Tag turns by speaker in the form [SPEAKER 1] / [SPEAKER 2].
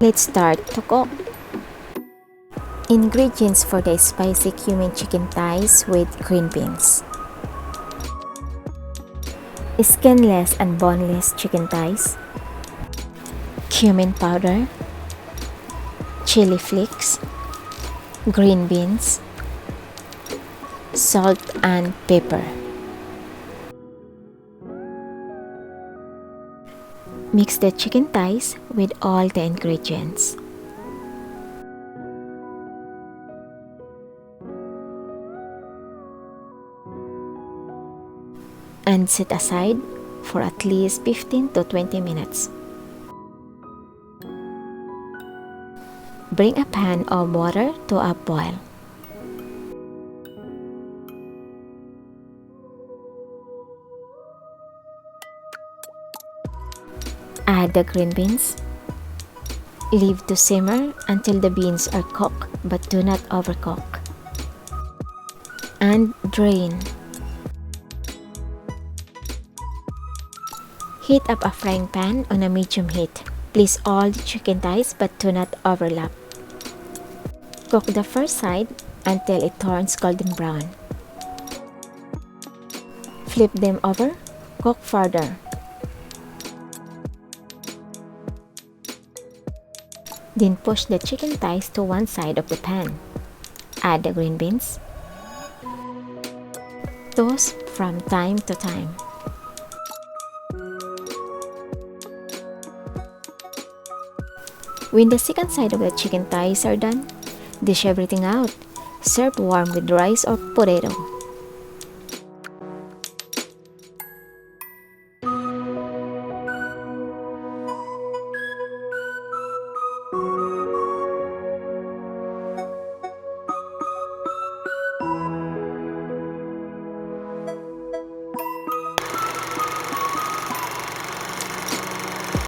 [SPEAKER 1] Let's start to cook. Ingredients for the spicy cumin chicken thighs with green beans. Skinless and boneless chicken thighs. Cumin powder. Chili flakes. Green beans. Salt and pepper. Mix the chicken thighs with all the ingredients. And set aside for at least 15 to 20 minutes. Bring a pan of water to a boil. Add the green beans. Leave to simmer until the beans are cooked but do not overcook. And drain. Heat up a frying pan on a medium heat. Place all the chicken thighs but do not overlap. Cook the first side until it turns golden brown. Flip them over. Cook further. Then push the chicken thighs to one side of the pan. Add the green beans. Toast from time to time. When the second side of the chicken thighs are done, dish everything out. Serve warm with rice or potato.